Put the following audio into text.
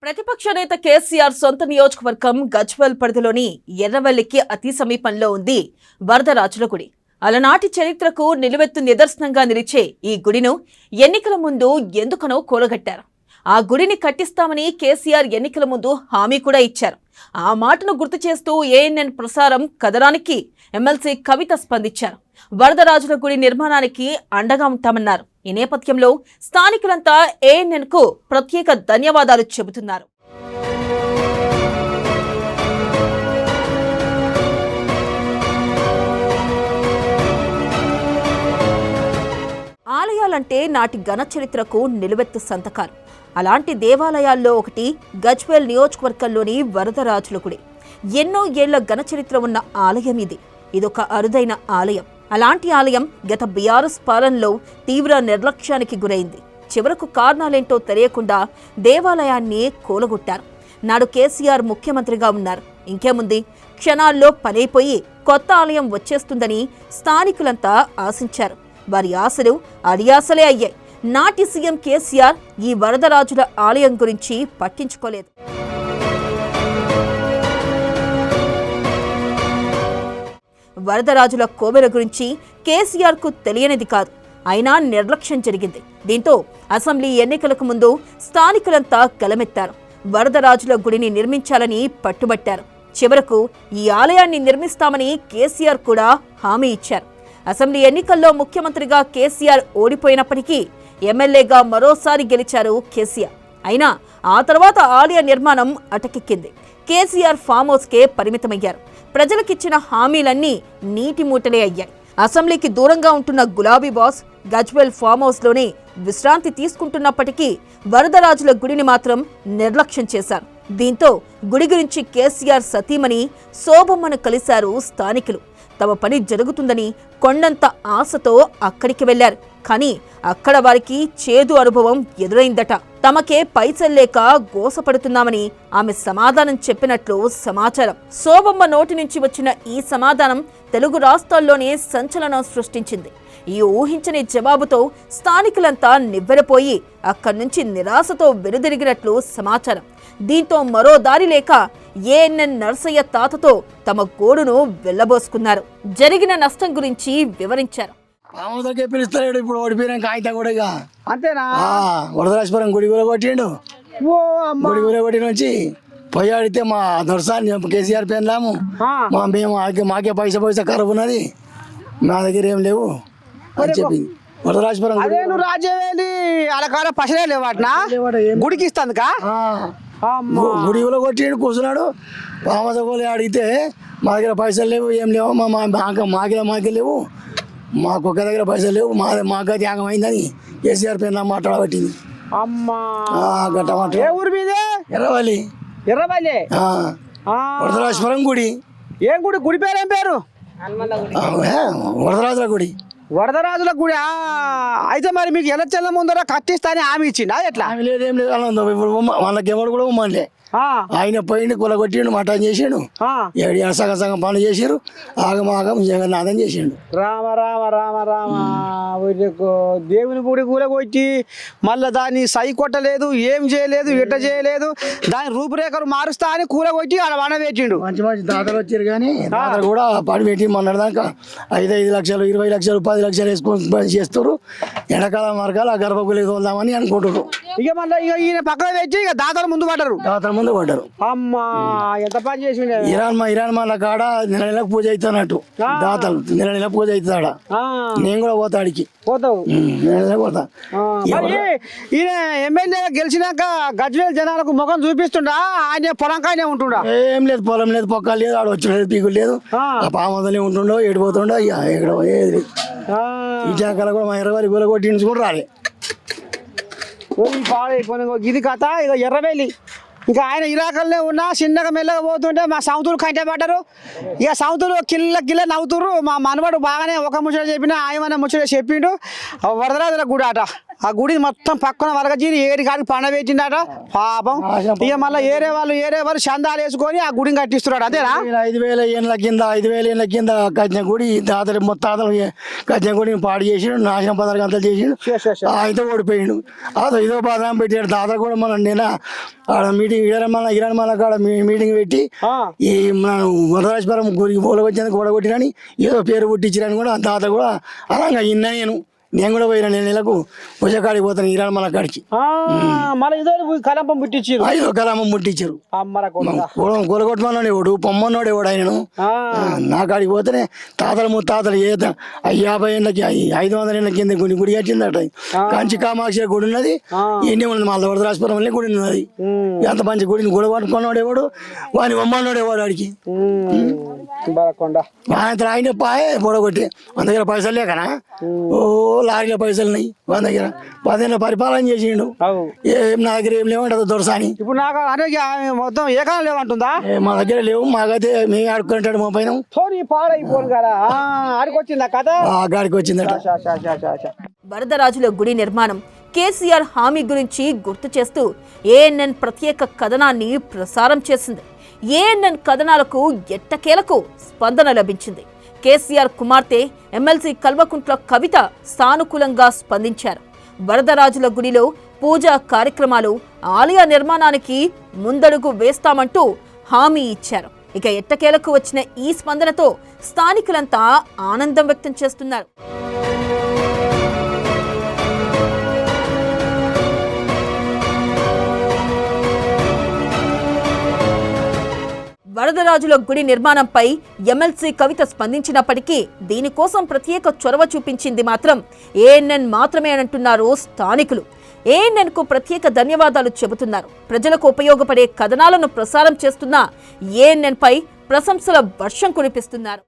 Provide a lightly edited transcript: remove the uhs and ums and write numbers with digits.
ప్రతిపక్ష నేత కేసీఆర్ సొంత నియోజకవర్గం గజ్వేల్ పరిధిలోని ఎర్రవల్లికి అతి సమీపంలో ఉంది వరదరాజుల గుడి. అలనాటి చరిత్రకు నిలువెత్తు నిదర్శనంగా నిలిచే ఈ గుడిను ఎన్నికల ముందు ఎందుకనో కూలగట్టారు. ఆ గుడిని కట్టిస్తామని కేసీఆర్ ఎన్నికల ముందు హామీ కూడా ఇచ్చారు. ఆ మాటను గుర్తు చేస్తూ ఏఎన్ఎన్ ప్రసారం కథనానికి ఎమ్మెల్సీ కవిత స్పందించారు. వరదరాజుల గుడి నిర్మాణానికి అండగా ఉంటామన్నారు. ఈ నేపథ్యంలో స్థానికులంతా ఏఎన్ఎన్ కు ప్రత్యేక ధన్యవాదాలు చెబుతున్నారు. ఆలయాలంటే నాటి ఘన చరిత్రకు నిలువెత్తు సంతకాలు. అలాంటి దేవాలయాల్లో ఒకటి గజ్వేల్ నియోజకవర్గంలోని వరదరాజుల గుడి. ఎన్నో ఏళ్ల ఘన చరిత్ర ఉన్న ఆలయం ఇది. ఇదొక అరుదైన ఆలయం. అలాంటి ఆలయం గత బీఆర్ఎస్ పాలనలో తీవ్ర నిర్లక్ష్యానికి గురైంది. చివరకు కారణాలేంటో తెలియకుండా దేవాలయాన్ని కూలగొట్టారు. నాడు కేసీఆర్ ముఖ్యమంత్రిగా ఉన్నారు. ఇంకేముంది, క్షణాల్లో పనైపోయి కొత్త ఆలయం వచ్చేస్తుందని స్థానికులంతా ఆశించారు. వారి ఆశలు అడియాసలే అయ్యాయి. నాటి సీఎం కేసీఆర్ ఈ వరదరాజుల ఆలయం గురించి పట్టించుకోలేదు. వరదరాజుల కోవెల గురించి కేసీఆర్ కు తెలియనిది కాదు. అయినా నిర్లక్ష్యం జరిగింది. దీంతో అసెంబ్లీ ఎన్నికలకు ముందు స్థానికులంతా గలమెత్తారు. వరదరాజుల గుడిని నిర్మించాలని పట్టుబట్టారు. చివరకు ఈ ఆలయాన్ని నిర్మిస్తామని కేసీఆర్ కూడా హామీ ఇచ్చారు. అసెంబ్లీ ఎన్నికల్లో ముఖ్యమంత్రిగా కేసీఆర్ ఓడిపోయినప్పటికీ ఎమ్మెల్యేగా మరోసారి గెలిచారు కేసీఆర్. అయినా ఆ తర్వాత ఆలయ నిర్మాణం అటకెక్కింది. కేసీఆర్ ఫామ్ హౌస్కే పరిమితమయ్యారు. ప్రజలకిచ్చిన హామీలన్నీ నీటి మూటలే అయ్యాయి. అసెంబ్లీకి దూరంగా ఉంటున్న గులాబీ బాస్ గజ్వేల్ ఫామ్ హౌస్లోనే విశ్రాంతి తీసుకుంటున్నప్పటికీ వరదరాజుల గుడిని మాత్రం నిర్లక్ష్యం చేశారు. దీంతో గుడి గురించి కేసీఆర్ సతీమణి శోభమ్మను కలిశారు స్థానికులు. తమ పని జరుగుతుందని కొండంత ఆశతో అక్కడికి వెళ్లారు. కానీ అక్కడ వారికి చేదు అనుభవం ఎదురైందట. తమకే పైసల్లేక గోసపడుతున్నామని ఆమె సమాధానం చెప్పినట్లు సమాచారం. శోభమ్మ నోటి నుంచి వచ్చిన ఈ సమాధానం తెలుగు రాష్ట్రాల్లోనే సంచలనం సృష్టించింది. ఈ ఊహించని జవాబుతో స్థానికులంతా నివ్వెరపోయి అక్కడి నుంచి నిరాశతో వెనుదిరిగినట్లు సమాచారం. దీంతో మరో దారి లేక ఏఎన్ఎన్ నర్సయ్య తాతతో తమ గోడును వెళ్లబోసుకున్నారు. జరిగిన నష్టం గురించి వివరించారు. పిలుస్తాడు ఇప్పుడు ఓడిపోయినాక ఆయన కూడా ఇక అంతేనా? వరదరాజపురం గుడి కూడా కొట్టిండు. గుడి కూడా కొట్టిన నుంచి పోయి అడిగితే మా నర్సాన్ని కేసీఆర్ పెళ్ళాము. మేము మాకే పైసా ఖరాబ్ ఉన్నది, మా దగ్గర ఏం లేవు అని చెప్పింది. వరదరాజపురం అదే నువ్వు రాజేవేలి అలా పసలే లేవాటనా గుడికి ఇస్తాను గుడి కూడా కొట్టిండు. కూర్చున్నాడు. పామసగోలు అడిగితే మా దగ్గర పైసలు లేవు, ఏం లేవు, మాకే లేవు, మాకు ఒక్క దగ్గర పైసలు లేవు, మాకు త్యాగం అయిందని కేసీఆర్ పైన మాట్లాడబట్టింది. అమ్మా గట్ట మాట. ఏ ఊరు మీదే? ఎర్రవల్లి. ఎర్రవల్లి వరదరాజపురం గుడి. ఏం గుడి? గుడి పేరు ఏం పేరు? వరదరాజుల గుడి. వరదరాజుల గుడి. అయితే మరి మీకు ఎలక్షన్ల ముందర కట్టిస్తాని హామీ ఇచ్చిండా? ఎట్లా? హామీ లేదు, ఏం లేదు. వాళ్ళకి ఎవరు కూడా ఉమ్మలే. ఆయన పోయిండు, కొలగొట్టిండు, మటన్ చేసిండు, సగం పనులు చేసారు. ఆగమాగం జగన్నాథం చేసిండు. రామ రామ రామ రామ. దేవుని గుడి కూలగొట్టి మళ్ళీ దాన్ని సై కొట్టలేదు, ఏం చేయలేదు, ఎట్ట చేయలేదు, దాని రూపురేఖలు మారుస్తా అని కూలగొట్టి ఆడ వనవేసిండు. మంచి మంచి దాతలు వచ్చారు. కానీ దాతలు కూడా పని పెట్టి మొన్నటిదాకా 5 లక్షలు 20 లక్షలు 10 లక్షలు వేసుకొని పని చేస్తారు. ఎండాకాల మార్గాలు ఆ గర్భగులి తోలుదామని అనుకుంటారు. ఇక మళ్ళీ ఈయన పక్కన పెట్టి ఇక దాతలు ముందు పడ్డారు. పడ్డారు. అమ్మా ఎంత పని చేసిండే. ఇరాన్ మన కాడ నెలకు పూజ అవుతానట్టు. దాతలు నెల పూజ అవుతాడా. నేను కూడా పోతా అడికి. పోతావు? పోతా. ఈయన ఎమ్మెల్యే గెలిచినాక గజ్వేల్ జనాలకు ముఖం చూపిస్తుండా? ఆయన పొలంకాయనే ఉంటుండా? ఏం లేదు, పొలం లేదు, పొక్క లేదు, ఆడ వచ్చిన పీకులు లేదు. ఆ పామదలే ఉంటుండో ఏడిపోతుండో ఇక్కడ ఏది లేదు. ఈ జాకాల కూడా మా 20 గుల కొట్టి కూడా రాలే. ఇది కథ. ఇక ఎర్రవేలి ఇంకా ఆయన ఇరాకల్నే ఉన్నా చిన్నగా మెల్లగా పోతుంటే మా సౌతులు కంటే పడ్డారు. ఇక సౌతులు కిల్ల నవ్వుతుర్రు. మా మనవాడు బాగానే ఒక ముచ్చట చెప్పినా ఆయన ముచ్చట చెప్పిండు. వరదరాజుల గుడి ఆట. ఆ గుడి మొత్తం పక్కన వరగజీరి ఏరి కాడికి పండబెట్టిండట పాపం. ఇక మళ్ళీ ఏరే వాళ్ళు చందాలు వేసుకొని ఆ గుడిని కట్టిస్తున్నాడు అంతేనా. 5,000 ఏళ్ళ కింద 5,000 ఏళ్ళ కింద కట్టిన గుడి తాతలు మొత్తం కట్టిన గుడిని పాడు చేసిండు, నాశనం పదార్థం అంతా చేసిండు. అయితే ఓడిపోయిండు. అదో ఇదో బాధం పెట్టాడు తాతలు కూడా. మనం నేను ఆడ మీటింగ్ ఇరమల కాడ మీటింగ్ పెట్టి ఈ మన వరదరాజపురం గురికి పోలకొచ్చేందుకు ఓడగొట్టినని ఏదో పేరు పుట్టించిరని కూడా తాత కూడా అలాగా ఇన్నా నేను కూడా పోయిన 2 నెలలకు భుజకాడికి పోతాను ఇరమల కాడికి. మళ్ళీ ఇదో కలంపం పుట్టించారు, 5 కలామం ముట్టించారు. కూలగొట్టమన్నాడు ఎవడు, పొమ్మన్నాడు ఎవడు ఆయనను. నా కాడికి పోతేనే తాతలు ముత్తాతలు 50 ఏళ్ళకి 500 ఏళ్ళ కింద గుడి కట్టిందట. కంచి కామాక్షి గుడి ఉన్నది, ఎన్ని ఉన్నది మళ్ళీ వరదరాజపురం గుడి ఉన్నది. ఎంత మంచి గుడిని గుడి పట్టుకున్నాడు ఎవడు, వాని బొమ్మన్నాడు ఎవడు ఆడికి. ఆయన పాయే పొడగొట్టి మన దగ్గర పైసలు లేకనా, ఓ లారీలో పైసలు ఉన్నాయి మన దగ్గర. 10 ఏళ్ళ పరిపాలన చేసిండు. ఏం నా దగ్గర ఏం లేవంటది దొరసాని. ఇప్పుడు నాకు అనేక మొత్తం ఏకాలం లేవంటుందా. మా దగ్గర లేవు, మాకైతే మేము ఆడుకుంటాడు మా పైన. పాడైపోను కదా ఆడికొచ్చిందా కథ, గాడికి వచ్చిందట. వరదరాజుల గుడి నిర్మాణం కేసీఆర్ హామీ గురించి గుర్తు చేస్తూ ఏఎన్ఎన్ ప్రత్యేక కథనాన్ని ప్రసారం చేసింది. ఏఎన్ఎన్ కథనాలకు ఎట్టకేలకు స్పందన లభించింది. కేసీఆర్ కుమార్తె ఎమ్మెల్సీ కల్వకుంట్ల కవిత సానుకూలంగా స్పందించారు. వరదరాజుల గుడిలో పూజా కార్యక్రమాలు, ఆలయ నిర్మాణానికి ముందడుగు వేస్తామంటూ హామీ ఇచ్చారు. ఇక ఎట్టకేలకు వచ్చిన ఈ స్పందనతో స్థానికులంతా ఆనందం వ్యక్తం చేస్తున్నారు. వరదరాజుల గుడి నిర్మాణంపై ఎమ్మెల్సీ కవిత స్పందించినప్పటికీ దీనికోసం ప్రత్యేక చొరవ చూపించింది మాత్రం ఏఎన్ఎన్ మాత్రమే అంటున్నారు స్థానికులు. ఏఎన్ఎన్కు ప్రత్యేక ధన్యవాదాలు చెబుతున్నారు. ప్రజలకు ఉపయోగపడే కథనాలను ప్రసారం చేస్తున్న ఏఎన్ఎన్పై ప్రశంసల వర్షం కురిపిస్తున్నారు.